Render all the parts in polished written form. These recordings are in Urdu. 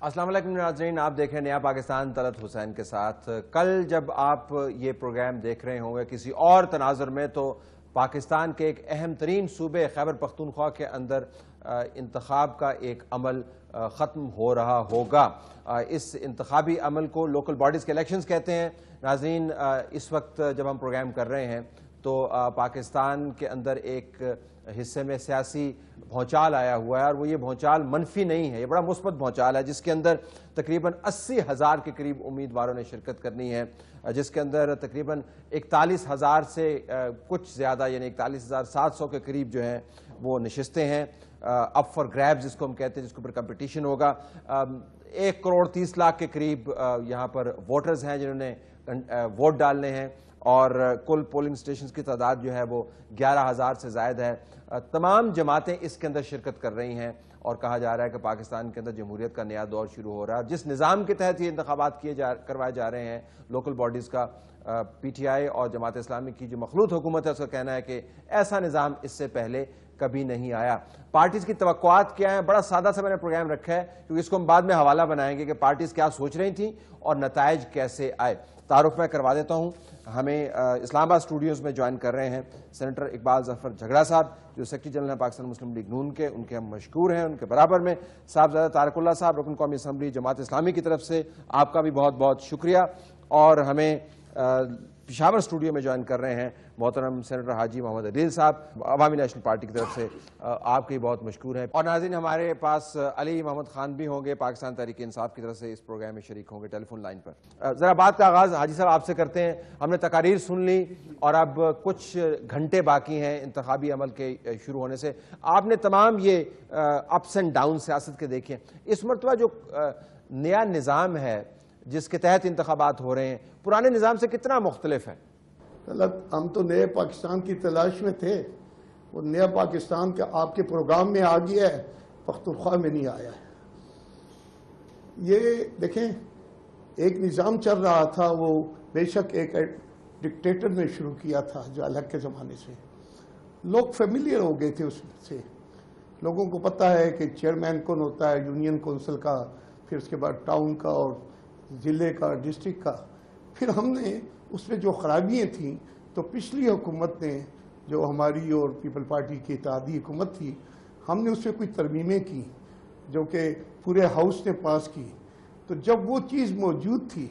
السلام علیکم ناظرین، آپ دیکھ رہے ہیں نیا پاکستان طلعت حسین کے ساتھ۔ کل جب آپ یہ پروگرام دیکھ رہے ہوں گے کسی اور تناظر میں، تو پاکستان کے ایک اہم ترین صوبے خیبر پختونخوا کے اندر انتخاب کا ایک عمل ختم ہو رہا ہوگا۔ اس انتخابی عمل کو لوکل باڈیز کے الیکشنز کہتے ہیں۔ ناظرین، اس وقت جب ہم پروگرام کر رہے ہیں تو پاکستان کے اندر ایک حصے میں سیاسی بھونچال آیا ہوا ہے، اور وہ یہ بھونچال منفی نہیں ہے، یہ بڑا مثبت بھونچال ہے، جس کے اندر تقریباً 80,000 کے قریب امیدواروں نے شرکت کرنی ہے، جس کے اندر تقریباً 41,000 سے کچھ زیادہ یعنی 41,700 کے قریب جو ہیں وہ نشستیں ہیں اپ فار گریبز جس کو ہم کہتے ہیں، جس کے اوپر کمپٹیشن ہوگا۔ 1,30,00,000 کے قریب یہاں پر ووٹرز ہیں جنہوں نے ووٹ ڈالنے ہیں، اور کل پولنگ سٹیشنز کی تعداد جو ہے وہ 11,000 سے زائد ہے۔ تمام جماعتیں اس کے اندر شرکت کر رہی ہیں، اور کہا جا رہا ہے کہ پاکستان کے اندر جمہوریت کا نیا دور شروع ہو رہا ہے۔ جس نظام کے تحت یہ انتخابات کروائے جا رہے ہیں لوکل باڈیز کا، پی ٹی آئی اور جماعت اسلامی کی جو مخلوط حکومت ہے اس کا کہنا ہے کہ ایسا نظام اس سے پہلے کبھی نہیں آیا۔ پارٹیز کی توقعات کیا ہیں؟ بڑا سادہ سا میں نے پروگرام رکھا ہے، کیونکہ اس کو ہم بعد میں حوالہ بنائیں گے کہ پارٹیز کیا سوچ رہی تھیں اور نتائج کیسے آئے۔ تعارف میں کروا دیتا ہوں، ہمیں اسلام آباد اسٹوڈیوز میں جوائن کر رہے ہیں سینیٹر اقبال ظفر جھگڑا صاحب، جو سیکرٹری جنرل ہیں پاکستان مسلم لیگ نون کے، ان کے ہم مشکور ہیں۔ ان کے برابر میں صاحبزادہ طارق اللہ صاحب، رکن قومی اسمبلی جماعت اسلامی کی طرف سے، آپ کا بھی بہت بہت شکریہ۔ اور ہمیں پشاور اسٹوڈیو میں جوائن کر رہے ہیں محترم سینیٹر حاجی محمد علیل صاحب، عوامی نیشنل پارٹی کی طرف سے، آپ کے بہت مشکور ہیں۔ اور ناظرین، ہمارے پاس علی محمد خان بھی ہوں گے، پاکستان تحریک انصاف کی طرف سے اس پروگرام میں شریک ہوں گے ٹیلی فون لائن پر۔ ذرا بات کا آغاز حاجی صاحب آپ سے کرتے ہیں۔ ہم نے تقاریر سن لی اور اب کچھ گھنٹے باقی ہیں انتخابی عمل کے شروع ہونے سے۔ آپ نے تمام یہ اپس اینڈ ڈاؤن سیاست کے دیکھے، اس مرتبہ جو نیا نظام ہے جس کے تحت انتخابات ہو رہے ہیں، پرانے نظام سے کتنا مختلف ہے؟ ہم تو نئے پاکستان کی تلاش میں تھے، وہ نیا پاکستان کا آپ کے پروگرام میں آ گیا ہے، پختونخوا میں نہیں آیا ہے۔ یہ دیکھیں، ایک نظام چل رہا تھا، وہ بے شک ایک ڈکٹیٹر نے شروع کیا تھا جو الگ کے زمانے سے، لوگ فیملیئر ہو گئے تھے اس سے، لوگوں کو پتہ ہے کہ چیئرمین کون ہوتا ہے یونین کونسل کا، پھر اس کے بعد ٹاؤن کا اور ضلع کا، ڈسٹرکٹ کا۔ پھر ہم نے اس میں جو خرابیاں تھیں تو پچھلی حکومت نے، جو ہماری اور پیپل پارٹی کی اتحادی حکومت تھی، ہم نے اس میں کچھ ترمیمیں کی جو کہ پورے ہاؤس نے پاس کی۔ تو جب وہ چیز موجود تھی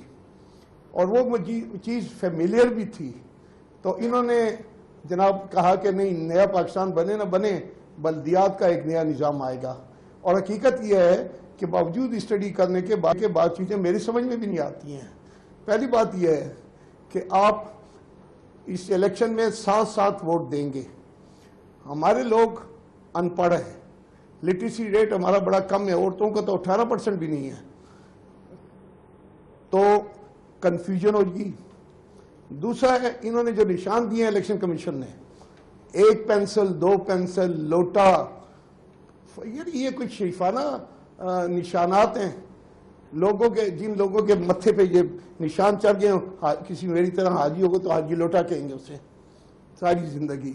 اور وہ چیز فیملیئر بھی تھی، تو انہوں نے جناب کہا کہ نہیں، نیا پاکستان بنے نہ بنے، بلدیات کا ایک نیا نظام آئے گا۔ اور حقیقت یہ ہے کہ باوجود اسٹڈی کرنے کے بعد چیزیں میری سمجھ میں بھی نہیں آتی ہیں۔ پہلی بات یہ ہے کہ آپ اس الیکشن میں 7 ووٹ دیں گے۔ ہمارے لوگ ان پڑھ ہیں، لٹریسی ریٹ ہمارا بڑا کم ہے، عورتوں کا تو 18% بھی نہیں ہے، تو کنفیوژن ہوگی۔ دوسرا ہے، انہوں نے جو نشان دیے ہیں الیکشن کمیشن نے، 1 پینسل 2 پینسل لوٹا، یہ کچھ شریفانہ نشانات ہیں۔ لوگوں کے، جن لوگوں کے متھے پہ یہ نشان چڑھ گئے، کسی میری طرح حاجی ہوگا تو حاجی لوٹا کہیں گے اسے ساری زندگی۔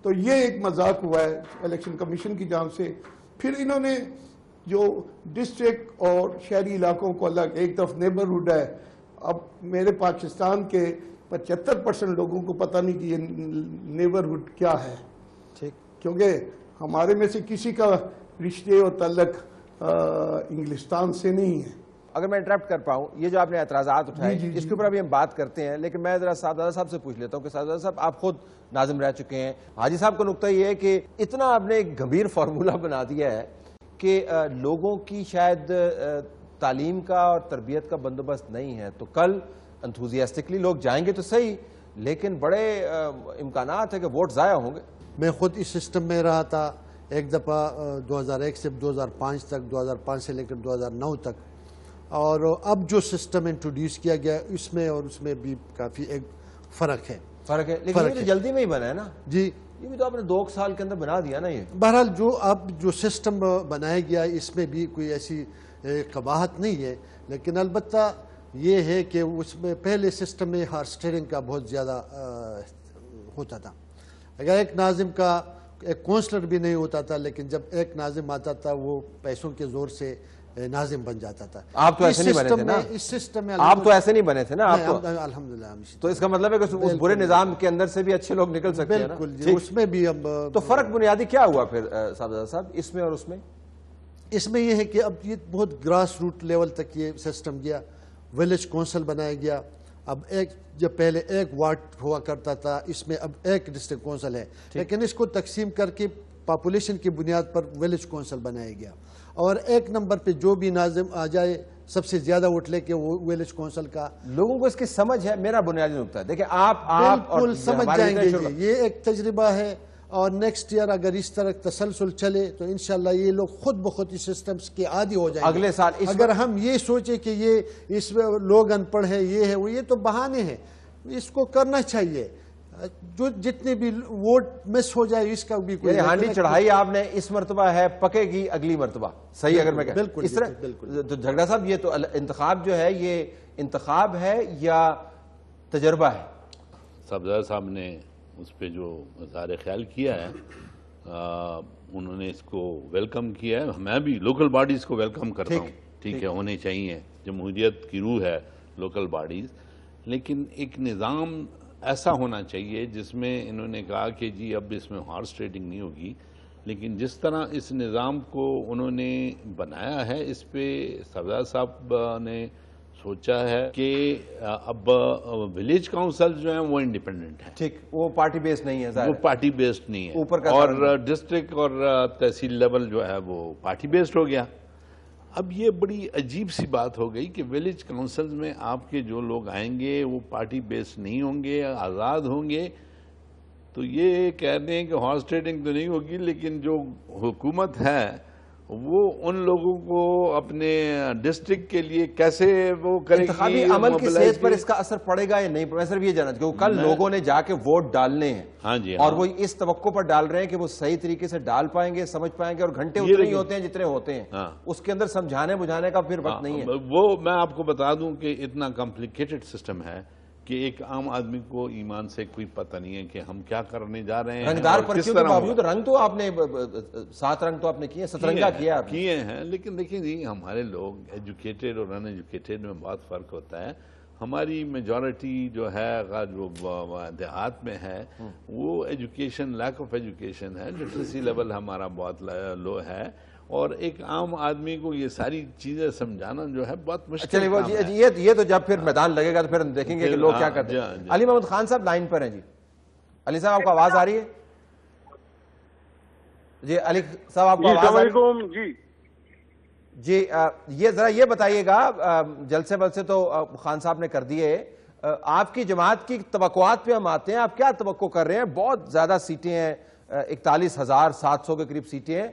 تو یہ ایک مذاق ہوا ہے الیکشن کمیشن کی جانب سے۔ پھر انہوں نے جو ڈسٹرکٹ اور شہری علاقوں کو الگ، ایک طرف نیبرہڈ ہے، اب میرے پاکستان کے 75% لوگوں کو پتہ نہیں کہ یہ نیبرہڈ کیا ہے، کیونکہ ہمارے میں سے کسی کا رشتے اور تعلق انگلستان سے نہیں ہے۔ اگر میں انٹرپٹ کر پاؤں، یہ جو آپ نے اعتراضات اٹھائے اس کے اوپر ابھی ہم بات کرتے ہیں، لیکن میں ذرا صاحبزادہ صاحب سے پوچھ لیتا ہوں کہ صاحبزادہ صاحب، آپ خود ناظم رہ چکے ہیں، حاجی صاحب کا نقطہ یہ ہے کہ اتنا آپ نے ایک گمبھیر فارمولہ بنا دیا ہے کہ لوگوں کی شاید تعلیم کا اور تربیت کا بندوبست نہیں ہے، تو کل انتھوزیاسٹکلی لوگ جائیں گے تو صحیح، لیکن بڑے امکانات ہیں کہ ووٹ ضائع ہوں گے۔ میں خود اس سسٹم میں رہا تھا، ایک دفعہ 2001 سے 2005 تک، 2005 سے لے کر 2009 تک، اور اب جو سسٹم انٹروڈیوس کیا گیا اس میں اور اس میں بھی کافی ایک فرق ہے۔ لیکن یہ تو جلدی میں ہی بنا ہے نا جی، یہ بھی تو آپ نے 2 سال کے اندر بنا دیا نا۔ یہ بہرحال جو سسٹم بنایا گیا اس میں بھی کوئی ایسی قباحت نہیں ہے، لیکن البتہ یہ ہے کہ اس میں پہلے سسٹم میں ہارس اسٹیئرنگ کا بہت زیادہ ہوتا تھا۔ اگر ایک ناظم کا ایک کونسلر بھی نہیں ہوتا تھا، لیکن جب ایک ناظم آتا تھا وہ پیسوں کے زور سے ناظم بن جاتا تھا. آپ تو ایسے نہیں بنے تھے نا, اس سسٹم میں آپ تو ایسے نہیں بنے تھے نا, آپ تو الحمدللہ. تو اس کا مطلب ہے کہ اس برے نظام کے اندر سے بھی اچھے لوگ نکل سکتے ہیں. بالکل, اس میں بھی اب تو فرق بنیادی کیا ہوا پھر صاحبزادہ صاحب اس میں اور اس میں؟ اس میں یہ ہے کہ اب یہ بہت گراس روٹ لیول تک یہ سسٹم گیا, ولیج کونسل بنایا گیا. اب جب پہلے ایک وارڈ ہوا کرتا تھا, اس میں اب ایک ڈسٹرکٹ کونسل ہے, لیکن اس کو تقسیم کر کے پاپولیشن کی بنیاد پر ولیج کونسل بنایا گیا, اور ایک نمبر پہ جو بھی ناظم آ جائے سب سے زیادہ ووٹ لے کے وہ ولیج کونسل کا. لوگوں کو اس کی سمجھ ہے, میرا بنیادی نقطہ ہے. دیکھیں آپ بالکل سمجھ جائیں گے, یہ ایک تجربہ ہے, اور نیکسٹ ایئر اگر اس طرح تسلسل چلے تو انشاءاللہ یہ لوگ خود بخود اس سسٹمز کے عادی ہو جائیں گے. اگلے سال اگر ہم یہ سوچیں کہ یہ اس میں لوگ ان پڑھ ہے, یہ ہے وہ, یہ تو بہانے ہیں. اس کو کرنا چاہیے, جو جتنے بھی ووٹ مس ہو جائے اس کا بھی کوئی ہانڈی چڑھائی آپ نے اس مرتبہ ہے, پکے گی اگلی مرتبہ. صحیح اگر میں کہوں اس طرح. تو جھگڑا صاحب یہ تو انتخاب جو ہے یہ انتخاب ہے یا تجربہ ہے؟ صاحبزادہ صاحب نے اس پہ جو اظہار خیال کیا ہے, انہوں نے اس کو ویلکم کیا ہے. میں بھی لوکل باڈیز کو ویلکم کرتا ہوں, ٹھیک ہے, ہونے چاہیے, جمہوریت کی روح ہے لوکل باڈیز, لیکن ایک نظام ایسا ہونا چاہیے جس میں انہوں نے کہا کہ جی اب اس میں ہارس ٹریڈنگ نہیں ہوگی, لیکن جس طرح اس نظام کو انہوں نے بنایا ہے اس پہ صاحبزادہ صاحب نے سوچا ہے کہ اب ولیج کاؤنسل جو ہیں وہ انڈیپینڈنٹ ہیں. ٹھیک, وہ پارٹی بیس نہیں ہے, وہ پارٹی بیسڈ نہیں ہے, اوپر کا اور ڈسٹرکٹ اور تحصیل لیول جو ہے وہ پارٹی بیسڈ ہو گیا. اب یہ بڑی عجیب سی بات ہو گئی کہ ولیج کاؤنسل میں آپ کے جو لوگ آئیں گے وہ پارٹی بیس نہیں ہوں گے, آزاد ہوں گے. تو یہ کہہ رہے ہیں کہ ہارس ٹریڈنگ تو نہیں ہوگی, لیکن جو حکومت ہے وہ ان لوگوں کو اپنے ڈسٹرکٹ کے لیے کیسے وہ کرے گی. انتخابی عمل کی صحت پر اس کا اثر پڑے گا یا نہیں؟ میں صرف یہ جاننا چاہتا ہوں, کل لوگوں نے جا کے ووٹ ڈالنے ہیں, ہاں جی, اور وہ اس توقع پر ڈال رہے ہیں کہ وہ صحیح طریقے سے ڈال پائیں گے, سمجھ پائیں گے, اور گھنٹے اتنے ہی ہوتے ہیں جتنے ہوتے ہیں, اس کے اندر سمجھانے بجھانے کا پھر وقت نہیں ہے. وہ میں آپ کو بتا دوں کہ اتنا کمپلیکیٹڈ سسٹم ہے کہ ایک عام آدمی کو ایمان سے کوئی پتہ نہیں ہے کہ ہم کیا کرنے جا رہے ہیں. رنگدار پرچیوں کے باوجود رنگ تو آپ نے 7 رنگ تو آپ نے کیے, 7 کیے ہیں, لیکن دیکھیں جی ہمارے لوگ ایجوکیٹڈ اور ان ایجوکیٹڈ میں بہت فرق ہوتا ہے. ہماری میجورٹی جو ہے جو دیہات میں ہے وہ ایجوکیشن, لیک آف ایجوکیشن ہے, لٹریسی لیول ہمارا بہت لو ہے, اور ایک عام آدمی کو یہ ساری چیزیں سمجھانا جو ہے بہت مشکل کام ہے. یہ تو جب پھر میدان لگے گا تو پھر ہم دیکھیں گے کہ لوگ کیا کرتے ہیں. علی محمد خان صاحب لائن پر ہیں. جی علی صاحب آپ کو آواز آ رہی ہے؟ جی علی صاحب آپ کو آواز آ رہی ہے؟ جی یہ ذرا یہ بتائیے گا, جلسے بلسے تو خان صاحب نے کر دیے, آپ کی جماعت کی توقعات پہ ہم آتے ہیں. آپ کیا توقع کر رہے ہیں؟ بہت زیادہ سیٹیں ہیں, 41,700 کے قریب سیٹیں ہیں.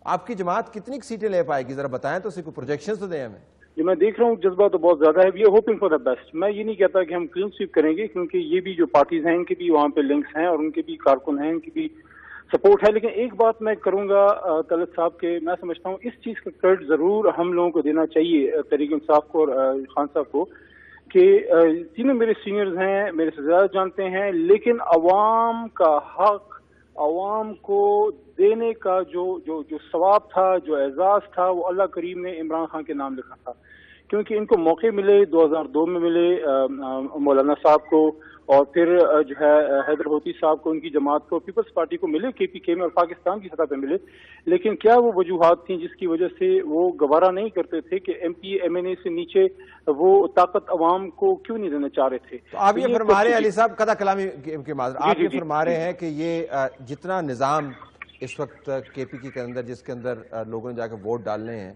آپ کی جماعت کتنی سیٹیں لے پائے گی, ذرا بتائیں تو, کوئی پروجیکشنز تو دیں ہمیں. جی میں دیکھ رہا ہوں جذبہ تو بہت زیادہ ہے. We are hoping for the best. میں یہ نہیں کہتا کہ ہم کلین سویپ کریں گے, کیونکہ یہ بھی جو پارٹیز ہیں ان کے بھی وہاں پہ لنکس ہیں, اور ان کے بھی کارکن ہیں, ان کی بھی سپورٹ ہے. لیکن ایک بات میں کروں گا طلعت صاحب کے, میں سمجھتا ہوں اس چیز کا کریڈٹ ضرور ہم لوگوں کو دینا چاہیے, تحریک انصاف کو اور خان صاحب کو, کہ تینوں میرے سینئرز ہیں, میرے سے زیادہ جانتے ہیں, لیکن عوام کا حق عوام کو دینے کا جو ثواب تھا, جو اعزاز تھا, وہ اللہ کریم نے عمران خان کے نام لکھا تھا. کیونکہ ان کو موقع ملے, 2002 میں ملے مولانا صاحب کو, اور پھر جو ہے حیدر ہوتی صاحب کو, ان کی جماعت کو, پیپلز پارٹی کو ملے KPK میں, اور پاکستان کی سطح پہ ملے. لیکن کیا وہ وجوہات تھیں جس کی وجہ سے وہ گوارا نہیں کرتے تھے کہ MP MNA سے نیچے وہ طاقت عوام کو کیوں نہیں دینا چاہ رہے تھے؟ تو آپ یہ فرما رہے ہیں علی صاحب, قطع کلامی کے معذرت, آپ یہ فرما رہے ہیں کہ یہ جتنا نظام اس وقت KPK کے اندر, جس کے اندر لوگوں نے جا کے ووٹ ڈالنے ہیں,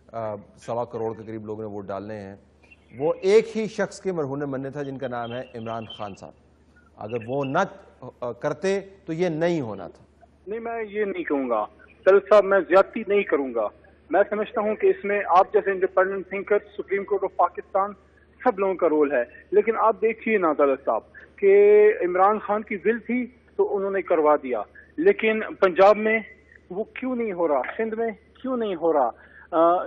1.25 کروڑ کے قریب لوگوں نے ووٹ ڈالنے ہیں, وہ ایک ہی شخص کے مرہون منت تھا جن کا نام ہے عمران خان صاحب. اگر وہ نہ کرتے تو یہ نہیں ہونا تھا. نہیں, میں یہ نہیں کہوں گا طلعت صاحب, میں زیادتی نہیں کروں گا. میں سمجھتا ہوں کہ اس میں آپ جیسے independent thinker, Supreme Court of Pakistan, سب لوگوں کا رول ہے. لیکن آپ دیکھیے نا طلعت صاحب کہ عمران خان کی ول تھی تو انہوں نے کروا دیا, لیکن پنجاب میں وہ کیوں نہیں ہو رہا, سندھ میں کیوں نہیں ہو رہا؟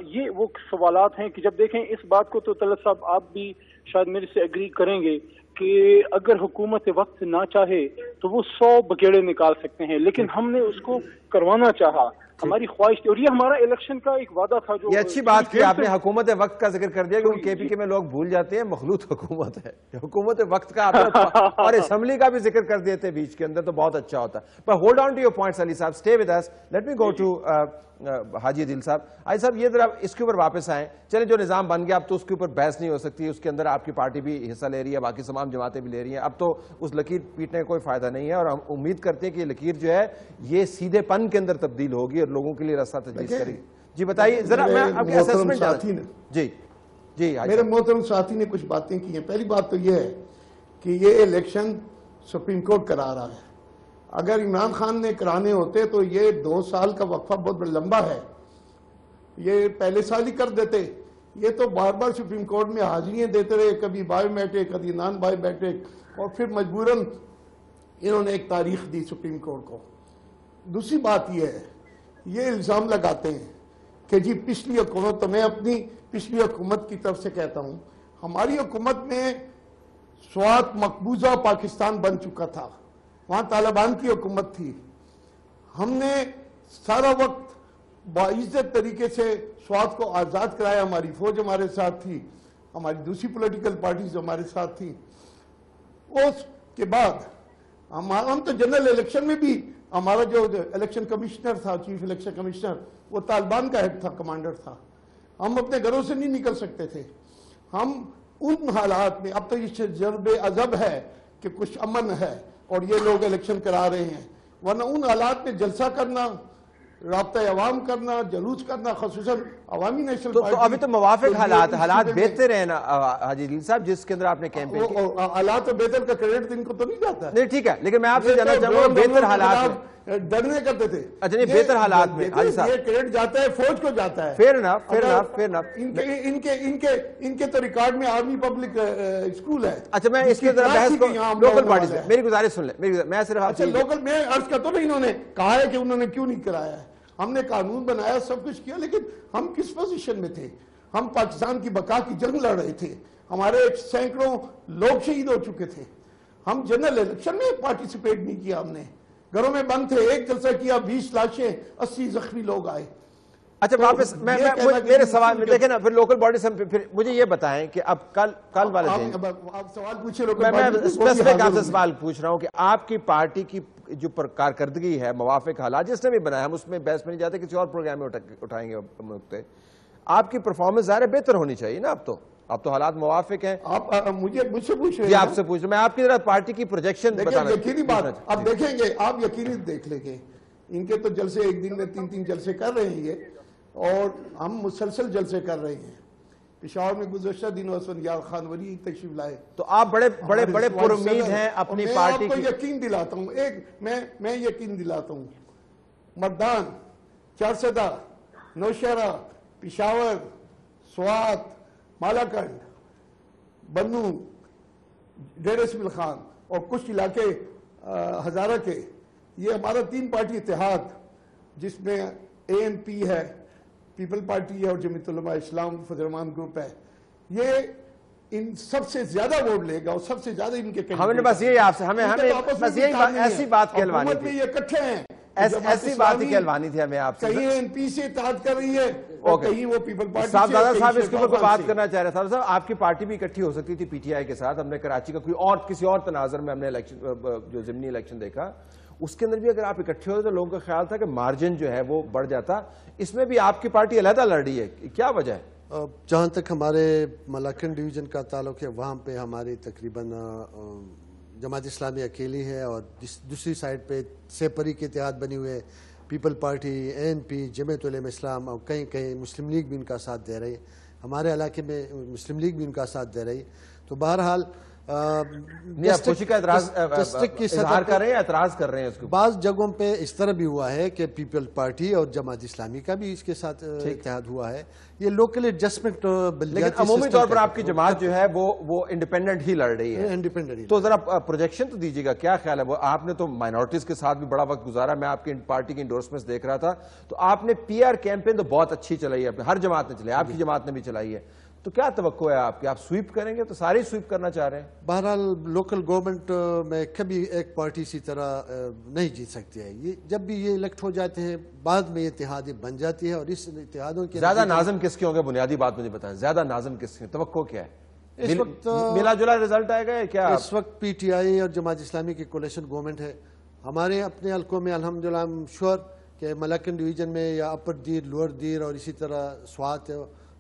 یہ وہ سوالات ہیں کہ جب دیکھیں اس بات کو, تو طلعت صاحب آپ بھی شاید میرے سے ایگری کریں گے کہ اگر حکومت وقت نہ چاہے تو وہ 100 بکیڑے نکال سکتے ہیں، لیکن ہم نے اس کو کروانا چاہا، ہماری خواہش تھی، اور یہ ہمارا الیکشن کا ایک وعدہ تھا. جو یہ اچھی بات کی آپ نے، حکومت وقت کا ذکر کر دیا، کیونکہ کے پی کے میں لوگ بھول جاتے ہیں مخلوط حکومت ہے، حکومت وقت کا آپ نے اور اسمبلی کا بھی ذکر کر دیتے بیچ کے اندر، تو بہت اچھا ہوتا ہے. پر hold on to your points Ali sahab, stay with us. Let me go to Haji Adeel صاحب. حاجی صاحب یہ ذرا اس کے اوپر واپس آئیں. چلیں جو نظام بن گیا اب تو اس کے اوپر بحث نہیں ہو سکتی، اس کے اندر آپ کی پارٹی بھی حصہ لے رہی ہے، باقی تمام جماعتیں بھی لے رہی ہیں، اب تو اس لکیر پیٹنے کا کوئی فائدہ نہیں ہے، اور ہم امید کرتے ہیں کہ یہ لکیر جو ہے یہ سیدھے پن کے اندر تبدیل ہوگی اور لوگوں کے لیے راستہ تجویز کرے گی. جی بتائیے ذرا، میں آپ کے اسسمنٹ. جی جی میرے محترم ساتھی نے کچھ باتیں کی ہیں. پہلی بات تو یہ ہے کہ یہ الیکشن سپریم کورٹ کرا رہا ہے. اگر عمران خان نے کرانے ہوتے تو یہ 2 سال کا وقفہ بہت لمبا ہے، یہ پہلے سال ہی کر دیتے. یہ تو بار بار سپریم کورٹ میں حاضریاں دیتے رہے، کبھی بایو میٹرک کبھی نان بایو میٹرک، اور پھر مجبوراً انہوں نے ایک تاریخ دی سپریم کورٹ کو. دوسری بات یہ ہے، یہ الزام لگاتے ہیں کہ جی پچھلی حکومت، تو میں اپنی پچھلی حکومت کی طرف سے کہتا ہوں، ہماری حکومت میں سوات مقبوضہ پاکستان بن چکا تھا، وہاں طالبان کی حکومت تھی. ہم نے سارا وقت باعزت طریقے سے سوات کو آزاد کرایا، ہماری فوج ہمارے ساتھ تھی، ہماری دوسری پولیٹیکل پارٹیز ہمارے ساتھ تھی. اس کے بعد ہم تو جنرل الیکشن میں بھی ہمارا جو الیکشن کمشنر تھا، چیف الیکشن کمشنر، وہ طالبان کا ہیڈ تھا، کمانڈر تھا. ہم اپنے گھروں سے نہیں نکل سکتے تھے. ہم ان حالات میں، اب تو یہ ضرب عذب ہے کہ کچھ امن ہے اور یہ لوگ الیکشن کرا رہے ہیں، ورنہ ان حالات میں جلسہ کرنا، رابطہ عوام کرنا، جلوس کرنا، خصوصاً عوامی نیشنل پارٹی. تو ابھی تو موافق حالات بہتر ہیں نا حاجی عدیل صاحب، جس کے اندر آپ نے کیمپین کی. حالات بہتر کا کریڈٹ ان کو تو نہیں جاتا ہے. نہیں ٹھیک ہے، لیکن میں آپ سے جاننا چاہوں گا بہتر حالات میں ڈرنے کرتے تھے. اچھا نہیں، بہتر حالات میں حاجی صاحب یہ کریڈٹ جاتا ہے فوج کو جاتا ہے. Fair enough. ان کے تو ریکارڈ میں آرمی پبلک اسکول ہے. اچھا میں اس کے ذرا بحث کو لوکل پارٹیز میں، میری گزارش سن لیں، میں صرف آپ سے لوکل میں عرض کرتا ہوں، انہوں نے کہا ہے کہ انہوں نے کیوں نہیں کرایا ہے. ہم نے قانون بنایا، سب کچھ کیا، لیکن ہم کس پوزیشن میں تھے؟ ہم پاکستان کی بقا کی جنگ لڑ رہے تھے، ہمارے سینکڑوں لوگ شہید ہو چکے تھے. ہم جنرل الیکشن میں پارٹیسپیٹ نہیں کیا، ہم نے گھروں میں بند تھے، ایک جلسہ کیا، 20 لاشیں، 80 زخمی لوگ آئے. اچھا واپس میرے سوال میں دیکھیں نا، پھر لوکل باڈیز پھر مجھے یہ بتائیں کہ اب کل والے دن آپ سوال پوچھے، میں اسپیسیفک آپ سے سوال پوچھ رہا ہوں کہ آپ کی پارٹی کی جو کارکردگی ہے، موافق حالات جس نے بھی بنایا، ہم اس میں بحث میں نہیں جاتے، کسی اور پروگرام میں اٹھائیں گے نقطے. آپ کی پرفارمنس ظاہر ہے بہتر ہونی چاہیے نا، اب تو حالات موافق ہیں. آپ مجھ سے پوچھ رہے ہیں؟ جی آپ سے پوچھ رہا ہوں، میں آپ کی ذرا پارٹی کی پروجیکشن بتانا. یقینی بات آپ دیکھیں گے، آپ یقینی دیکھ لیں گے، ان کے تو جلسے ایک دن میں 3 جلسے کر رہے ہیں یہ، اور ہم مسلسل جلسے کر رہے ہیں. پشاور میں گزشتہ دنوں یار خان ولی تشریف لائے. تو آپ بڑے پر امید ہیں اپنی پارٹی کی. میں آپ کو یقین دلاتا ہوں، میں یقین دلاتا ہوں، مردان، چارسدہ، نوشہرہ، پشاور، سوات، مالاکنڈ، بنو، ڈیر اسماعیل خان اور کچھ علاقے ہزارہ کے، یہ ہمارا 3 پارٹی اتحاد، جس میں ANP ہے، پیپل پارٹی ہے، اور جمعیت علماء اسلام فضل الرحمان گروپ ہے، یہ ان سب سے زیادہ ووٹ لے گا اور سب سے زیادہ ان کے ہم نے بس یہی آپ سے ہمیں بس یہی ایسی بات کہلوانی تھی، یہ اکٹھے ہیں، ایسی بات ہی کہلوانی تھی ہمیں آپ سے. کہیں ANP سے اتحاد کر رہی ہے اور کہیں وہ پیپل پارٹی سے. صاحب دادا صاحب اس کے اوپر بات کرنا چاہ رہے صاحب آپ کی پارٹی بھی اکٹھی ہو سکتی تھی PTI کے ساتھ. ہم نے کراچی کا کسی اور تناظر میں ہم نے الیکشن جو ضمنی الیکشن دیکھا، اس کے اندر بھی اگر آپ اکٹھے ہوتے تو لوگوں کا خیال تھا کہ مارجن جو ہے وہ بڑھ جاتا. اس میں بھی آپ کی پارٹی علیحدہ لڑ رہی ہے، کیا وجہ ہے؟ جہاں تک ہمارے ملاکنڈ ڈویژن کا تعلق ہے، وہاں پہ ہماری تقریباً جماعت اسلامی اکیلی ہے، اور دوسری سائڈ پہ سیپری کے اتحاد بنی ہوئے، پیپل پارٹی، ANP، جمعیت علماء اسلام، اور کہیں مسلم لیگ بھی ان کا ساتھ دے رہی ہے. ہمارے علاقے میں مسلم لیگ بھی ان کا ساتھ دے رہی. تو بہرحال خوشی کا اظہار کر رہے ہیں، اعتراض کر رہے ہیں. اس کو بعض جگہوں پہ اس طرح بھی ہوا ہے کہ پیپل پارٹی اور جماعت اسلامی کا بھی اس کے ساتھ اتحاد ہوا ہے. یہ لوکل ایڈجسٹمنٹ، لیکن عمومی طور پر آپ کی جماعت جو ہے وہ انڈیپینڈنٹ ہی لڑ رہی ہے. انڈیپینڈنٹ. تو ذرا پروجیکشن تو دیجیے گا، کیا خیال ہے؟ وہ آپ نے تو مائنورٹیز کے ساتھ بھی بڑا وقت گزارا، میں آپ کی پارٹی کی انڈورسمنٹس دیکھ رہا تھا، تو آپ نے PR کیمپین تو بہت اچھی چلائی ہے، ہر جماعت نے چلائی، آپ کی جماعت نے بھی چلائی ہے. تو کیا توقع ہے آپ کی؟ آپ سویپ کریں گے؟ تو سارے سویپ کرنا چاہ رہے ہیں. بہرحال لوکل گورنمنٹ میں کبھی ایک پارٹی اسی طرح نہیں جیت سکتی ہے. یہ جب بھی یہ الیکٹ ہو جاتے ہیں بعد میں اتحادی بن جاتی ہے، اور اس اتحادوں کے زیادہ ناظم کس کے ہوں گے؟ بنیادی بات مجھے بتائیں، زیادہ ناظم کس کے؟ توقع کیا ہے؟ اس وقت ملا جلا رزلٹ آئے گا یا کیا؟ اس وقت پی ٹی آئی اور جماعت اسلامی کی کولیشن گورنمنٹ ہے. ہمارے اپنے حلقوں میں الحمدللہ ہم شور کہ ملکن ڈویژن میں یا اپر دیر، لوور دیر اور اسی طرح سوات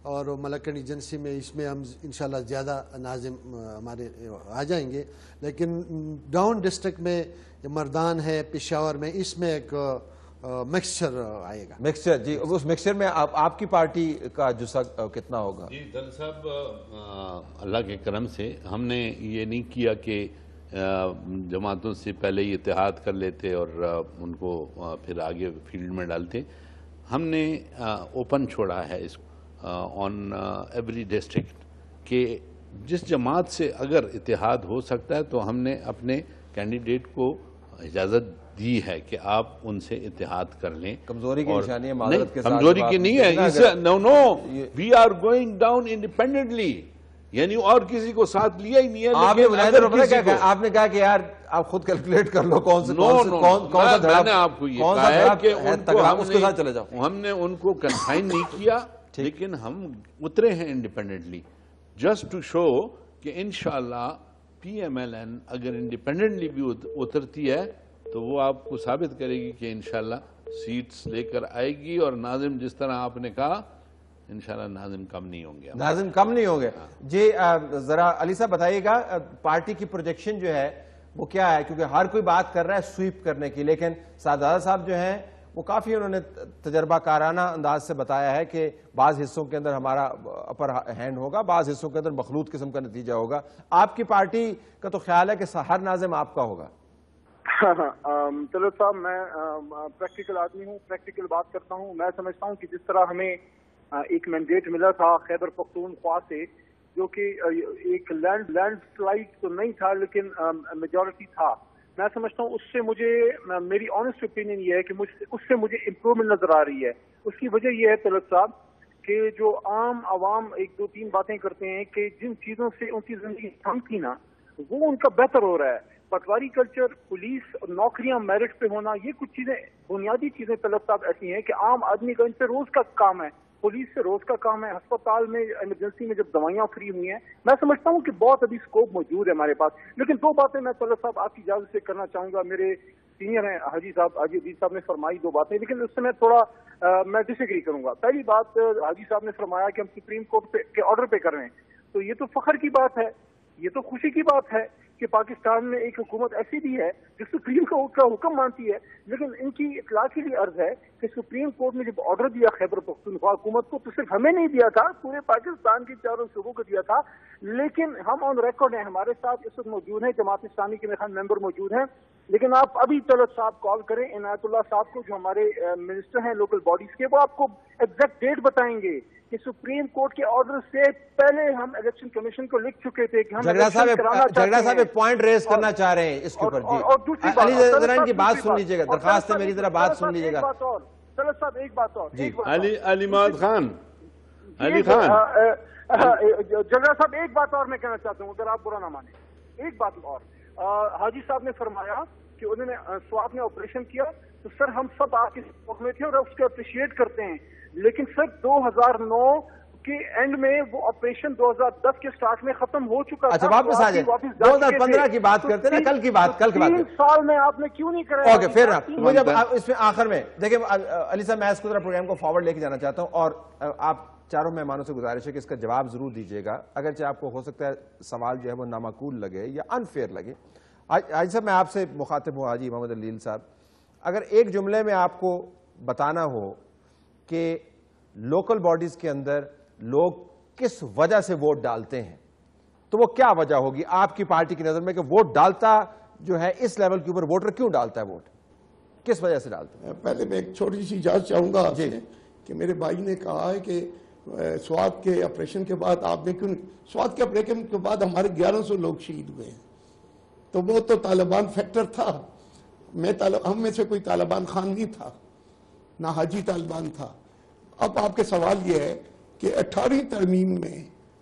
اور ملکن ایجنسی میں، اس میں ہم انشاءاللہ زیادہ ناظم ہمارے آ جائیں گے. لیکن ڈاؤن ڈسٹرکٹ میں مردان ہے، پشاور میں، اس میں ایک مکسچر آئے گا. مکسچر، جی اس مکسچر میں آپ کی پارٹی کا جسہ کتنا ہوگا؟ جی طلعت صاحب، اللہ کے کرم سے ہم نے یہ نہیں کیا کہ جماعتوں سے پہلے ہی اتحاد کر لیتے اور ان کو پھر آگے فیلڈ میں ڈالتے. ہم نے اوپن چھوڑا ہے اس آن ایوری ڈسٹرکٹ کہ جس جماعت سے اگر اتحاد ہو سکتا ہے تو ہم نے اپنے کینڈیڈیٹ کو اجازت دی ہے کہ آپ ان سے اتحاد کر لیں. کمزوری کی نشانی ہے، معذرت کے ساتھ. کمزوری کی نہیں ہے. No we are going down independently, یعنی اور کسی کو ساتھ لیا ہی نہیں ہے. آپ نے کہا کہ یار آپ خود کیلکولیٹ کر لو کون سا میں نے آپ کو یہ کہا ہے کہ ہم نے ان کو کنفائن نہیں کیا، لیکن ہم اترے ہیں انڈیپینڈنٹلی جسٹ ٹو شو کہ انشاءاللہ پی ایم ایل این اگر انڈیپینڈنٹلی بھی اترتی ہے تو وہ آپ کو ثابت کرے گی کہ انشاءاللہ سیٹس لے کر آئے گی. اور ناظم جس طرح آپ نے کہا انشاءاللہ ناظم کم نہیں ہوں گے. ناظم کم نہیں ہوں گے. جی ذرا علی صاحب بتائیے گا پارٹی کی پروجیکشن جو ہے وہ کیا ہے؟ کیونکہ ہر کوئی بات کر رہا ہے سویپ کرنے کی، لیکن سعدادہ صاحب جو ہیں وہ کافی انہوں نے تجربہ کارانہ انداز سے بتایا ہے کہ بعض حصوں کے اندر ہمارا اپر ہینڈ ہوگا، بعض حصوں کے اندر مخلوط قسم کا نتیجہ ہوگا. آپ کی پارٹی کا تو خیال ہے کہ ہر ناظم آپ کا ہوگا. طلعت صاحب، میں پریکٹیکل آدمی ہوں، پریکٹیکل بات کرتا ہوں. میں سمجھتا ہوں کہ جس طرح ہمیں ایک مینڈیٹ ملا تھا خیبر پختونخوا سے، جو کہ ایک لینڈ سلائڈ تو نہیں تھا لیکن میجورٹی تھا، میں سمجھتا ہوں اس سے مجھے، میری آنیسٹ اوپینین یہ ہے کہ اس سے مجھے امپروومنٹ نظر آ رہی ہے. اس کی وجہ یہ ہے طلعت صاحب کہ جو عام عوام ایک دو تین باتیں کرتے ہیں کہ جن چیزوں سے ان کی زندگی تھم تھی نا، وہ ان کا بہتر ہو رہا ہے. پٹواری کلچر، پولیس، نوکریاں میرٹ پہ ہونا، یہ کچھ چیزیں، بنیادی چیزیں طلعت صاحب ایسی ہیں کہ عام آدمی کا ان پہ روز کا کام ہے. پولیس سے روز کا کام ہے. ہسپتال میں ایمرجنسی میں جب دوائیاں فری ہوئی ہیں، میں سمجھتا ہوں کہ بہت ابھی سکوپ موجود ہے ہمارے پاس. لیکن دو باتیں میں طلعت صاحب آپ کی اجازت سے کرنا چاہوں گا. میرے سینئر ہیں حاجی عزیز صاحب نے فرمائی دو باتیں، لیکن اس سے میں تھوڑا میں ڈس ایگری کروں گا. پہلی بات، حاجی صاحب نے فرمایا کہ ہم سپریم کورٹ کے آرڈر پہ کر رہے ہیں، تو یہ تو فخر کی بات ہے، یہ تو خوشی کی بات ہے کہ پاکستان میں ایک حکومت ایسی بھی ہے جو سپریم کورٹ کا حکم مانتی ہے. لیکن ان کی اطلاع کے لیے عرض ہے کہ سپریم کورٹ نے جب آرڈر دیا خیبر پختونخوا حکومت کو تو صرف ہمیں نہیں دیا تھا، پورے پاکستان کے چاروں صوبوں کو دیا تھا. لیکن ہم آن ریکارڈ ہیں، ہمارے ساتھ اس وقت موجود ہیں جماعت اسلامی کے میرے ممبر موجود ہیں. لیکن آپ ابھی طلعت صاحب کال کریں عنایت اللہ صاحب کو جو ہمارے منسٹر ہیں لوکل باڈیز کے، وہ آپ کو ایگزیکٹ ڈیٹ بتائیں گے کہ سپریم کورٹ کے آرڈر سے پہلے ہم الیکشن کمیشن کو لکھ چکے تھے کہ ہم جھگڑا صاحب ایک پوائنٹ ریز کرنا چاہ رہے ہیں اس کے اوپر. جی علی ذرا ان کی بات سن لیجیے گا، درخواست ہے میری ذرا بات سن لیجیے گا. طلعت صاحب ایک بات اور، علی محمد خان، علی خان، جھگڑا صاحب ایک بات اور میں کہنا چاہتا ہوں، اگر آپ برا نہ مانیں. ایک بات اور، حاجی صاحب نے فرمایا کہ انہوں نے سوات میں آپریشن کیا، تو سر ہم سب آپ کے سپورٹ میں تھے اور اس کو اپریشیٹ کرتے ہیں. لیکن سر 2009 کے اینڈ میں وہ آپریشن 2010 کے سٹارٹ میں ختم ہو چکا تھا. اچھا واپس آ جائیں، 2015 کی بات کرتے ہیں نا، کل کی بات. 3 سال میں آپ نے کیوں نہیں کرا؟ اوکے، پھر مجھے اس میں آخر میں دیکھیں علی صاحب، میں اس کو ذرا پروگرام کو فارورڈ لے کے جانا چاہتا ہوں اور آپ چاروں مہمانوں سے گزارش ہے کہ اس کا جواب ضرور دیجیے گا، اگرچہ آپ کو ہو سکتا ہے سوال جو ہے وہ نامعقول لگے یا انفیئر لگے. حاجی صاحب میں آپ سے مخاطب ہوں، حاجی محمد علیل صاحب، اگر ایک جملے میں آپ کو بتانا ہو کہ لوکل باڈیز کے اندر لوگ کس وجہ سے ووٹ ڈالتے ہیں تو وہ کیا وجہ ہوگی آپ کی پارٹی کی نظر میں کہ ووٹ ڈالتا جو ہے اس لیول کے اوپر ووٹر کیوں ڈالتا ہے، ووٹ کس وجہ سے ڈالتا ہے؟ پہلے میں ایک چھوٹی سی اجازت چاہوں گا آپ سے کہ میرے بھائی نے کہا ہے کہ سوات کے آپریشن کے بعد آپ نے کیوں، سوات کے آپریشن کے بعد ہمارے 1100 لوگ شہید ہوئے ہیں، تو وہ تو طالبان فیکٹر تھا. ہم میں سے کوئی طالبان خان نہیں تھا، نہ حاجی طالبان تھا. اب آپ کے سوال یہ ہے کہ 18ویں ترمیم میں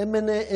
MNA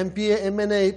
MPA MNA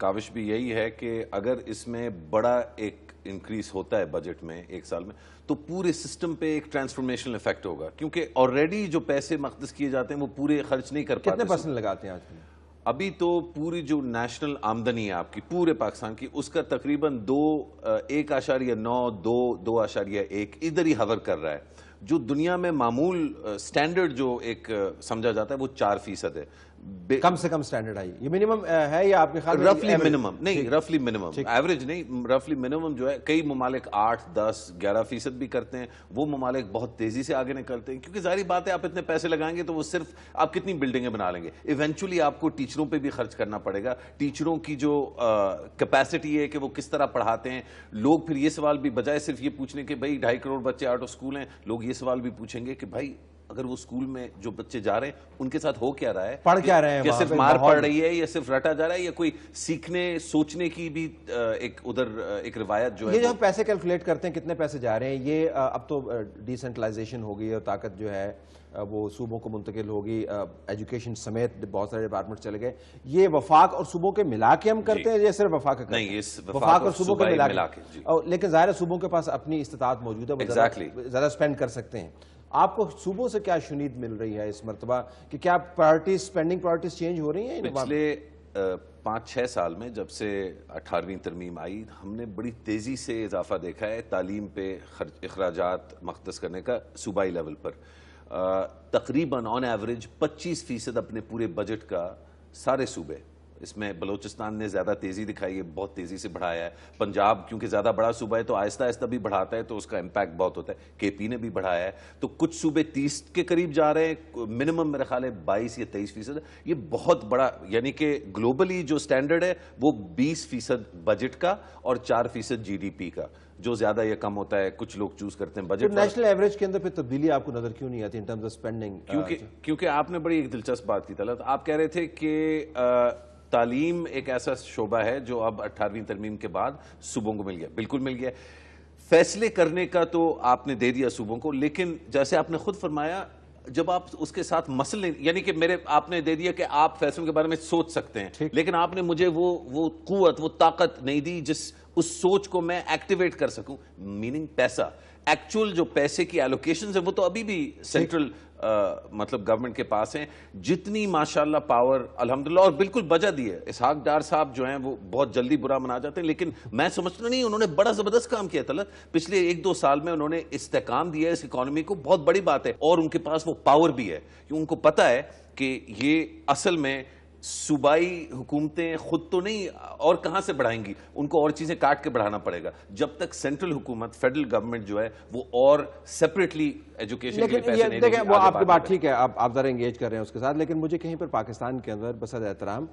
کاوش بھی یہی ہے کہ اگر اس میں بڑا ایک انکریز ہوتا ہے بجٹ میں ایک سال میں تو پورے سسٹم پہ ایک ٹرانسفارمیشنل افیکٹ ہوگا، کیونکہ آلریڈی جو پیسے مختص کیے جاتے ہیں وہ پورے خرچ نہیں کر پاتے. کتنے پرسنٹ لگاتے ہیں آج؟ ابھی تو پوری جو نیشنل آمدنی ہے آپ کی پورے پاکستان کی، اس کا تقریباً 1.9 2.1 ادھر ہی ہوور کر رہا ہے. جو دنیا میں معمول سٹینڈرڈ جو ایک سمجھا جاتا ہے وہ 4% ہے. کم سے کم سٹینڈرڈ ہے یہ منیمم ہے یا آپ کے خیال میں رفلی منیمم نہیں، رفلی منیمم، ایوریج نہیں، رفلی منیمم جو ہے. کئی ممالک 8 10 11% بھی کرتے ہیں. وہ ممالک بہت تیزی سے آگے نکلتے ہیں کیونکہ ظاہری بات ہے آپ اتنے پیسے لگائیں گے تو وہ صرف آپ کتنی بلڈنگیں بنا لیں گے. ایونچولی آپ کو ٹیچروں پہ بھی خرچ کرنا پڑے گا. ٹیچروں کی جو کیپیسٹی ہے کہ وہ کس طرح پڑھاتے ہیں. لوگ پھر یہ سوال بھی بجائے صرف یہ پوچھنے کہ بھائی 2.5 کروڑ بچے آؤٹ آف اسکول ہیں، لوگ یہ سوال بھی پوچھیں گے کہ بھائی اگر وہ اسکول میں جو بچے جا رہے ہیں ان کے ساتھ ہو کیا رہا ہے، پڑھ کیا رہے ہیں، یا صرف مار پڑ رہی ہے یا صرف رٹا جا رہا ہے یا کوئی سیکھنے سوچنے کی بھی ایک ادھر ایک روایت جو ہے. یہ جو پیسے کیلکولیٹ کرتے ہیں کتنے پیسے جا رہے ہیں، یہ اب تو ڈیسینٹرلائزیشن ہوگی اور طاقت جو ہے وہ صوبوں کو منتقل ہوگی، ایجوکیشن سمیت بہت سارے ڈپارٹمنٹ چلے گئے. یہ وفاق اور صوبوں کے ملا کے ہم کرتے ہیں یا صرف وفاق کا؟ نہیں، وفاق اور صوبوں کے ملا کے. لیکن ظاہر صوبوں کے پاس اپنی استطاعت موجود ہے، زیادہ سپینڈ کر سکتے ہیں. آپ کو صوبوں سے کیا شنید مل رہی ہے اس مرتبہ کہ کیا پرائرٹیز، سپینڈنگ پرائرٹیز چینج ہو رہی ہیں؟ پچھلے 5-6 سال میں جب سے 18ویں ترمیم آئی ہم نے بڑی تیزی سے اضافہ دیکھا ہے تعلیم پہ اخراجات مختص کرنے کا صوبائی لیول پر. تقریباً آن ایوریج 25% اپنے پورے بجٹ کا سارے صوبے، اس میں بلوچستان نے زیادہ تیزی دکھائی ہے، بہت تیزی سے بڑھایا ہے. پنجاب کیونکہ زیادہ بڑا صوبہ ہے تو آہستہ آہستہ بھی بڑھاتا ہے تو اس کا امپیکٹ بہت ہوتا ہے. کے پی نے بھی بڑھایا ہے. تو کچھ صوبے 30 کے قریب جا رہے ہیں، منیمم میرا خیال ہے 22 یا 23%. یہ بہت بڑا، یعنی کہ گلوبلی جو سٹینڈرڈ ہے وہ 20% بجٹ کا اور 4% جی ڈی پی کا. جو زیادہ یا کم ہوتا ہے کچھ لوگ چوز کرتے ہیں بجٹ. نیشنل ایوریج کے اندر پھر تبدیلی آپ کو نظر کیوں نہیں آتی ان ٹرمز آف سپینڈنگ؟ کیونکہ آپ نے بڑی ایک دلچسپ بات کی طلعت. آپ کہہ رہے تھے کہ تعلیم ایک ایسا شعبہ ہے جو اب 18ویں ترمیم کے بعد صوبوں کو مل گیا. بالکل مل گیا. فیصلے کرنے کا تو آپ نے دے دیا صوبوں کو، لیکن جیسے آپ نے خود فرمایا جب آپ اس کے ساتھ مسئلے، یعنی کہ آپ نے دے دیا کہ آپ فیصلوں کے بارے میں سوچ سکتے ہیں، لیکن آپ نے مجھے وہ قوت، وہ طاقت نہیں دی جس اس سوچ کو میں ایکٹیویٹ کر سکوں. میننگ پیسہ، ایکچوئل جو پیسے کی ایلوکیشنز ہیں وہ تو ابھی بھی سینٹرل مطلب گورنمنٹ کے پاس ہیں. جتنی ماشاءاللہ پاور الحمدللہ، اور بالکل وجہ دی ہے. اسحاق ڈار صاحب جو ہیں وہ بہت جلدی برا منا جاتے ہیں، لیکن میں سمجھتا نہیں انہوں نے بڑا زبردست کام کیا طلعت. پچھلے 1-2 سال میں انہوں نے استحکام دیا ہے اس اکانومی کو، بہت بڑی بات ہے. اور ان کے پاس وہ پاور بھی ہے کہ ان کو پتا ہے کہ یہ اصل میں صوبائی حکومتیں خود تو نہیں اور کہاں سے بڑھائیں گی، ان کو اور چیزیں کاٹ کے بڑھانا پڑے گا. جب تک سینٹرل حکومت، فیڈرل گورنمنٹ جو ہے وہ اور سیپریٹلی ایجوکیشن کے لیے پیسے نہیں دے گی. وہ آپ کی بات ٹھیک ہے، آپ ذرا انگیج کر رہے ہیں اس کے ساتھ، لیکن مجھے کہیں پر پاکستان کے اندر بصد احترام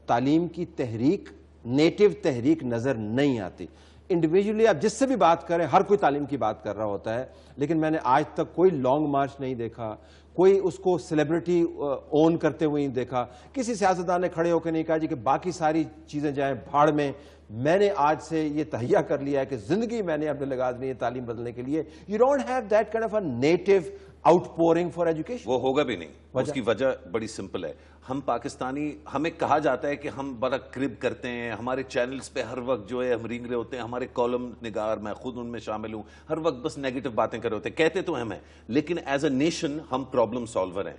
تعلیم کی تحریک، نیٹو تحریک نظر نہیں آتی. انڈیویجولی آپ جس سے بھی بات کریں ہر کوئی تعلیم کی بات کر رہا ہوتا ہے، لیکن میں نے آج تک کوئی لانگ مارچ نہیں دیکھا، کوئی اس کو سیلیبریٹی اون کرتے ہوئے نہیں دیکھا. کسی سیاستدان نے کھڑے ہو کے نہیں کہا جی کہ باقی ساری چیزیں جائیں بھاڑ میں، میں نے آج سے یہ تہیہ کر لیا ہے کہ زندگی میں نے اپنے لگا دینی ہے تعلیم بدلنے کے لیے. You don't have that kind of a net outpouring for education. وہ ہوگا بھی نہیں. اس کی وجہ بڑی سمپل ہے. ہم پاکستانی، ہمیں کہا جاتا ہے کہ ہم بڑا کرب کرتے ہیں، ہمارے چینلز پہ ہر وقت جو ہے ہم رینگ رہے ہوتے ہیں، ہمارے کالم نگار، میں خود ان میں شامل ہوں، ہر وقت بس نیگیٹو باتیں کر رہے ہوتے ہیں. کہتے تو ہم ہیں، لیکن ایز اے نیشن ہم پرابلم سالور ہیں.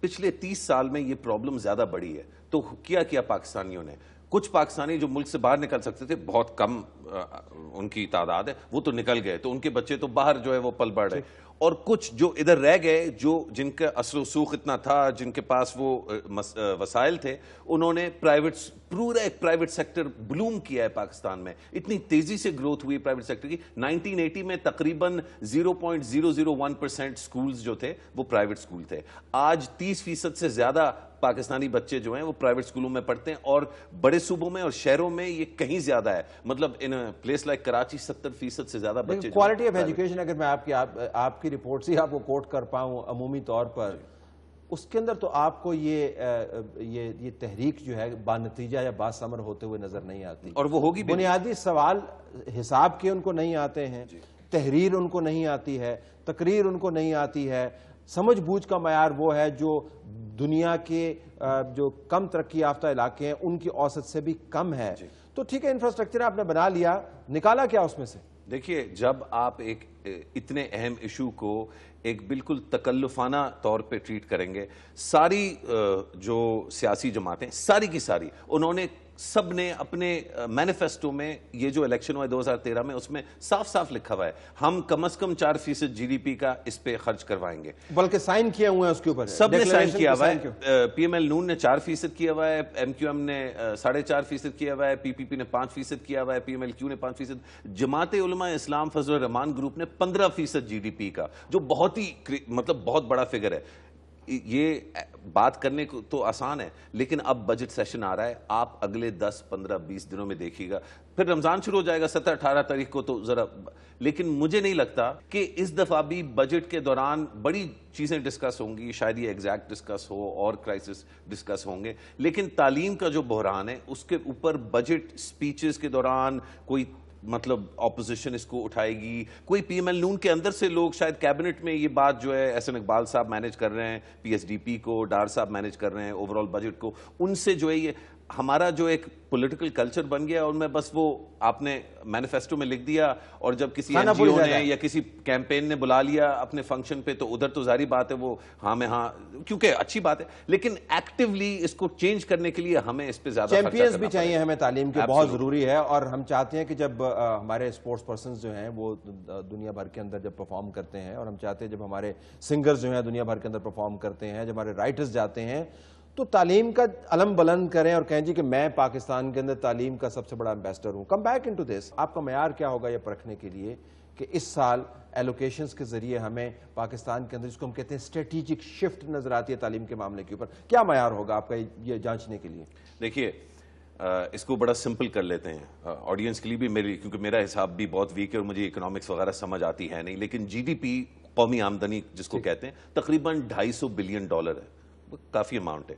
پچھلے 30 سال میں یہ پرابلم زیادہ بڑی ہے. تو کیا پاکستانیوں نے، کچھ پاکستانی جو ملک سے باہر نکل سکتے تھے، بہت کم ان کی تعداد ہے، وہ تو نکل گئے، تو ان کے بچے تو باہر جو ہے وہ پل بڑھ رہے. اور کچھ جو ادھر رہ گئے، جن کا اثر و رسوخ اتنا تھا، جن کے پاس وہ وسائل تھے، انہوں نے پورا ایک پرائیویٹ سیکٹر بلوم کیا ہے پاکستان میں. اتنی تیزی سے گروتھ ہوئی پرائیویٹ سیکٹر کی. 1980 میں تقریباً 0.001% سکولز جو تھے وہ پرائیویٹ سکول تھے. آج 30% سے زیادہ پاکستانی بچے جو ہیں وہ پرائیویٹ سکولوں میں پڑھتے ہیں، اور بڑے صوبوں میں اور شہروں میں یہ کہیں زیادہ ہے. مطلب ان پلیس لائک کراچی 70% سے زیادہ بچے. کوالٹی آف ایجوکیشن اگر میں آپ کی رپورٹ سے آپ کو کوٹ کر پاؤں عمومی طور پر، اس کے اندر تو آپ کو یہ تحریک جو ہے با نتیجہ یا با ثمر ہوتے ہوئے نظر نہیں آتی. اور وہ ہوگی. بنیادی سوال حساب کے ان کو نہیں آتے ہیں، تحریر ان کو نہیں آتی ہے، تقریر ان کو نہیں آتی ہے. سمجھ بوجھ کا معیار وہ ہے جو دنیا کے جو کم ترقی یافتہ علاقے ہیں ان کی اوسط سے بھی کم ہے. تو ٹھیک ہے انفراسٹرکچر آپ نے بنا لیا, نکالا کیا اس میں سے؟ دیکھیے جب آپ ایک اتنے اہم ایشو کو ایک بالکل تکلفانہ طور پہ ٹریٹ کریں گے, ساری جو سیاسی جماعتیں ساری کی ساری انہوں نے سب نے اپنے مینیفیسٹو میں یہ جو الیکشن ہوا ہے 2013 میں اس میں صاف صاف لکھا ہوا ہے ہم کم از کم 4% جی ڈی پی کا اس پہ خرچ کروائیں گے, بلکہ سائن کیا ہوا ہے اس کے اوپر, سب نے سائن کیا ہوا ہے. پی ایم ایل نون نے 4% کیا ہوا ہے, ایم کیو ایم نے 4.5% کیا ہوا ہے, پی پی پی نے 5% کیا ہوا ہے, پی ایم ایل کیو نے 5%, جماعت علماء اسلام فضل الرحمان گروپ نے 15% جی ڈی پی کا, جو بہت ہی مطلب بہت بڑا فگر ہے. یہ بات کرنے کو تو آسان ہے, لیکن اب بجٹ سیشن آ رہا ہے, آپ اگلے 10 15 20 دنوں میں دیکھیے گا, پھر رمضان شروع ہو جائے گا 17-18 تاریخ کو تو ذرا, لیکن مجھے نہیں لگتا کہ اس دفعہ بھی بجٹ کے دوران بڑی چیزیں ڈسکس ہوں گی, شاید یہ ایگزیکٹ ڈسکس ہو اور کرائسس ڈسکس ہوں گے, لیکن تعلیم کا جو بحران ہے اس کے اوپر بجٹ سپیچز کے دوران کوئی مطلب اپوزیشن اس کو اٹھائے گی, کوئی پی ایم ایل نون کے اندر سے لوگ شاید کیبنٹ میں یہ بات جو ہے احسن اقبال صاحب مینیج کر رہے ہیں, پی ایس ڈی پی کو ڈار صاحب مینیج کر رہے ہیں, اوور آل بجٹ کو, ان سے جو ہے یہ ہمارا جو ایک پولیٹیکل کلچر بن گیا, اور میں بس وہ آپ نے مینیفیسٹو میں لکھ دیا, اور جب کسی این جی او نے یا کسی کیمپین نے بلا لیا اپنے فنکشن پہ تو ادھر تو ظاہری بات ہے وہ ہاں میں ہاں, کیونکہ اچھی بات ہے, لیکن ایکٹیولی اس کو چینج کرنے کے لیے ہمیں اس پہ زیادہ چیمپئنز بھی چاہیے ہمیں تعلیم کے, بہت ضروری ہے. اور ہم چاہتے ہیں کہ جب ہمارے اسپورٹس پرسنز جو ہیں وہ دنیا بھر کے اندر جب پرفارم کرتے ہیں, اور ہم چاہتے ہیں جب ہمارے سنگرز جو ہیں دنیا بھر کے اندر پرفارم کرتے ہیں, جب ہمارے رائٹرز جاتے ہیں, تو تعلیم کا علم بلند کریں اور کہیں جی کہ میں پاکستان کے اندر تعلیم کا سب سے بڑا ایمبیسڈر ہوں. کم بیک انٹو دس, آپ کا معیار کیا ہوگا یہ پرکھنے کے لیے کہ اس سال ایلوکیشنز کے ذریعے ہمیں پاکستان کے اندر جس کو ہم کہتے ہیں اسٹریٹجک شفٹ نظر آتی ہے تعلیم کے معاملے کے اوپر, کیا معیار ہوگا آپ کا یہ جانچنے کے لیے؟ دیکھیے اس کو بڑا سمپل کر لیتے ہیں آڈینس کے لیے بھی, میری کیونکہ میرا حساب بھی بہت ویک ہے اور مجھے اکنامکس وغیرہ سمجھ آتی ہے نہیں, لیکن جی ڈی پی قومی آمدنی جس کو کہتے ہیں تقریباً $250 بلین ہے, کافی اماؤنٹ ہے.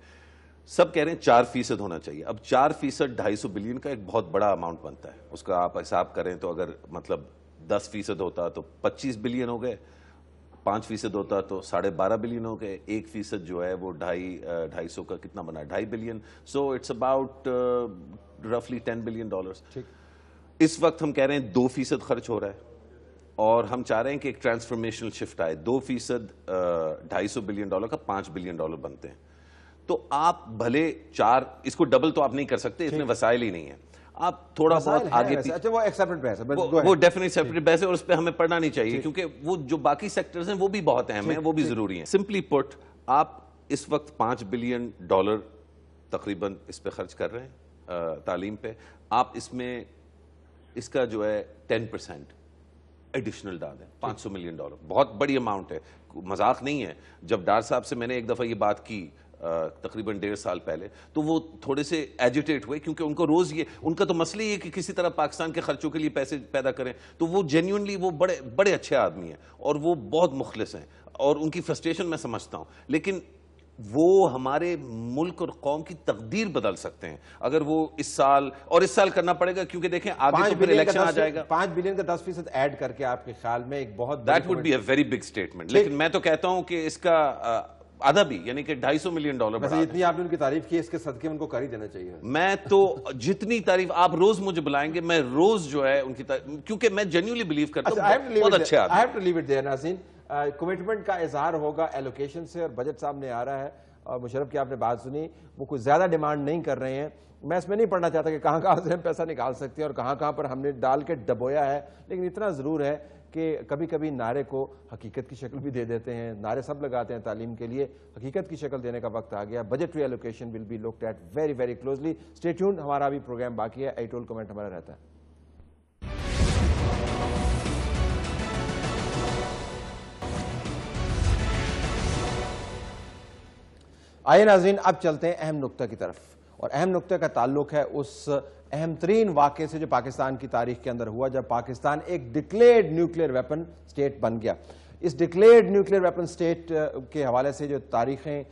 سب کہہ رہے ہیں 4% ہونا چاہیے. اب 4% $250 بلین کا ایک بہت بڑا اماؤنٹ بنتا ہے, اس کا آپ حساب کریں تو اگر مطلب 10% ہوتا تو 25 بلین ہو گئے, 5% ہوتا تو 12.5 بلین ہو گئے, 1% جو ہے وہ 250 کا کتنا بنا, 2.5 بلین, سو اٹس اباؤٹ رفلی $10 بلین. اس وقت ہم کہہ رہے ہیں 2% خرچ ہو رہا ہے, اور ہم چاہ رہے ہیں کہ ایک ٹرانسفارمیشنل شفٹ آئے, 2% $250 بلین کا $5 بلین بنتے ہیں. تو آپ بھلے اس کو ڈبل تو آپ نہیں کر سکتے, اتنے وسائل ہی نہیں ہیں, آپ تھوڑا بہت آگے وہ ڈیفینیٹ سیپریٹ بحث ہے, اور اس پہ ہمیں پڑھنا نہیں چاہیے کیونکہ وہ جو باقی سیکٹرز ہیں وہ بھی بہت اہم ہیں, وہ بھی ضروری ہیں. سمپلی پٹ, آپ اس وقت $5 بلین تقریباً اس پہ خرچ کر رہے ہیں تعلیم پہ, آپ اس میں اس کا جو ہے 10% ایڈیشنل ڈال دیں, $500 ملین, بہت بڑی اماؤنٹ ہے, مذاق نہیں ہے. جب ڈار صاحب سے میں نے ایک دفعہ یہ بات کی تقریباً 1.5 سال پہلے, تو وہ تھوڑے سے ایجیٹیٹ ہوئے, کیونکہ ان کو روز ان کا تو مسئلہ یہ ہے کہ کسی طرح پاکستان کے خرچوں کے لیے پیسے پیدا کریں. تو وہ جینیونلی وہ بڑے اچھے آدمی ہیں اور وہ بہت مخلص ہیں, اور ان کی فرسٹریشن میں سمجھتا ہوں, لیکن وہ ہمارے ملک اور قوم کی تقدیر بدل سکتے ہیں اگر وہ اس سال کرنا پڑے گا, کیونکہ دیکھیں آگے تو پھر الیکشن آ جائے گا. 5 بلین کا 10% ایڈ کر کے آپ کے خیال میں ایک بہت that would be a very big statement, لیکن میں تو کہتا ہوں کہ اس کا آدھا بھی, یعنی کہ $250 ملین جتنی آپ نے ان کی تعریف کی, اس کے صدقے ان کو کر ہی دینا چاہیے. میں تو جتنی تعریف آپ روز مجھے بلائیں گے, میں روز جو ہے ان کی کیونکہ میں جینیولی بلیو کرتا ہوں بہت اچھے آدمی. I have to leave it there, ناظرین. کمٹمنٹ کا اظہار ہوگا ایلوکیشن سے, اور بجٹ سامنے آ رہا ہے, اور مشرف کی آپ نے بات سنی, وہ کوئی زیادہ ڈیمانڈ نہیں کر رہے ہیں. میں اس میں نہیں پڑھنا چاہتا کہ کہاں کہاں سے ہم پیسہ نکال سکتے ہیں اور کہاں کہاں پر ہم نے ڈال کے ڈبویا ہے, لیکن اتنا ضرور ہے کہ کبھی کبھی نعرے کو حقیقت کی شکل بھی دے دیتے ہیں. نعرے سب لگاتے ہیں تعلیم کے لیے, حقیقت کی شکل دینے کا وقت آ گیا. Budget reallocation will be looked at very very closely. Stay tuned, ہمارا بھی پروگرام باقی ہے. ایٹول کمنٹ ہمارا رہتا ہے. آئیے ناظرین, اب چلتے ہیں اہم نقطہ کی طرف, اور اہم نقطہ کا تعلق ہے اس اہم ترین واقعے سے جو پاکستان کی تاریخ کے اندر ہوا, جب پاکستان ایک ڈکلیئرڈ نیوکلیئر ویپن سٹیٹ بن گیا. اس ڈکلیئرڈ نیوکلیئر ویپن سٹیٹ کے حوالے سے جو تاریخیں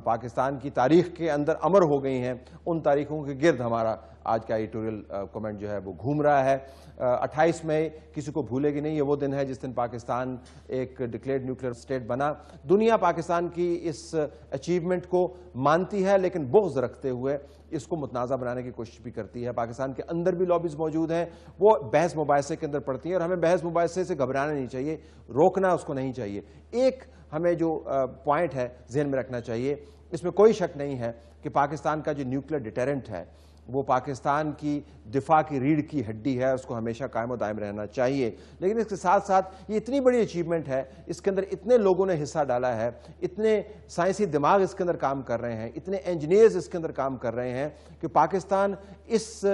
پاکستان کی تاریخ کے اندر امر ہو گئی ہیں، ان تاریخوں کے گرد ہمارا آج کا ایڈیٹوریل کمنٹ جو ہے وہ گھوم رہا ہے۔ 28 مئی کسی کو بھولے گی نہیں، یہ وہ دن ہے جس دن پاکستان ایک ڈکلیئرڈ نیوکلیئر اسٹیٹ بنا۔ دنیا پاکستان کی اس اچیومنٹ کو مانتی ہے، لیکن بغض رکھتے ہوئے اس کو متنازع بنانے کی کوشش بھی کرتی ہے۔ پاکستان کے اندر بھی لابیز موجود ہیں، وہ بحث مباحثے کے اندر پڑتی ہیں، اور ہمیں بحث مباحثے سے گھبرانا نہیں چاہیے، روکنا اس کو نہیں چاہیے۔ ایک ہمیں جو پوائنٹ ہے ذہن میں رکھنا چاہیے، اس میں کوئی شک نہیں ہے کہ پاکستان کا جو نیوکلیئر ڈیٹرنٹ ہے وہ پاکستان کی دفاع کی ریڑھ کی ہڈی ہے، اس کو ہمیشہ قائم و دائم رہنا چاہیے۔ لیکن اس کے ساتھ ساتھ یہ اتنی بڑی اچیومنٹ ہے، اس کے اندر اتنے لوگوں نے حصہ ڈالا ہے، اتنے سائنسی دماغ اس کے اندر کام کر رہے ہیں، اتنے انجینئرز اس کے اندر کام کر رہے ہیں کہ پاکستان اس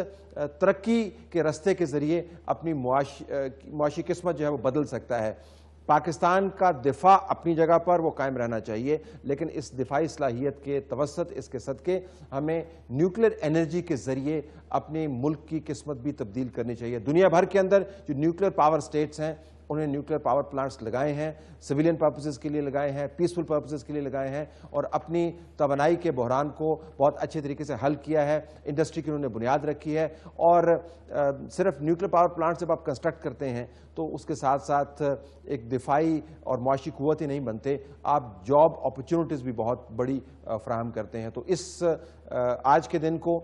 ترقی کے رستے کے ذریعے اپنی معاشی قسمت جو ہے وہ بدل سکتا ہے۔ پاکستان کا دفاع اپنی جگہ پر وہ قائم رہنا چاہیے، لیکن اس دفاعی صلاحیت کے توسط اس کے صدقے ہمیں نیوکلیئر انرجی کے ذریعے اپنے ملک کی قسمت بھی تبدیل کرنی چاہیے۔ دنیا بھر کے اندر جو نیوکلیئر پاور سٹیٹس ہیں انہیں نیوکلیئر پاور پلانٹس لگائے ہیں، سویلین پرپسز کے لیے لگائے ہیں، پیسفل پرپسز کے لیے لگائے ہیں، اور اپنی توانائی کے بحران کو بہت اچھے طریقے سے حل کیا ہے۔ انڈسٹری کی انہوں نے بنیاد رکھی ہے، اور صرف نیوکلیئر پاور پلانٹ جب آپ کنسٹرکٹ کرتے ہیں تو اس کے ساتھ ساتھ ایک دفاعی اور معاشی قوت ہی نہیں بنتے، آپ جاب اپرچونٹیز بھی بہت بڑی فراہم کرتے ہیں۔ تو اس آج کے دن کو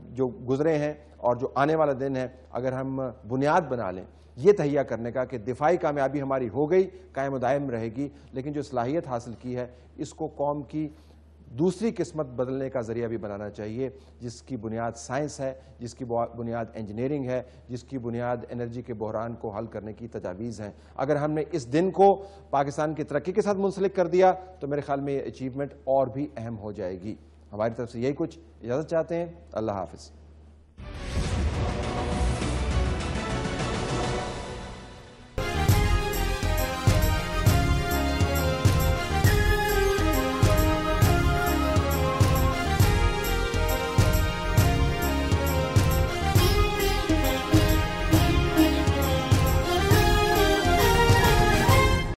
جو گزرے ہیں اور جو آنے والا دن ہے، اگر ہم بنیاد بنا لیں یہ تہیہ کرنے کا کہ دفاعی کامیابی ہماری ہو گئی، قائم و دائم رہے گی، لیکن جو صلاحیت حاصل کی ہے اس کو قوم کی دوسری قسمت بدلنے کا ذریعہ بھی بنانا چاہیے، جس کی بنیاد سائنس ہے، جس کی بنیاد انجینئرنگ ہے، جس کی بنیاد انرجی کے بحران کو حل کرنے کی تجاویز ہیں۔ اگر ہم نے اس دن کو پاکستان کی ترقی کے ساتھ منسلک کر دیا تو میرے خیال میں یہ اچیومنٹ اور بھی اہم ہو جائے گی۔ ہماری طرف سے یہی کچھ، اجازت چاہتے ہیں، اللہ حافظ۔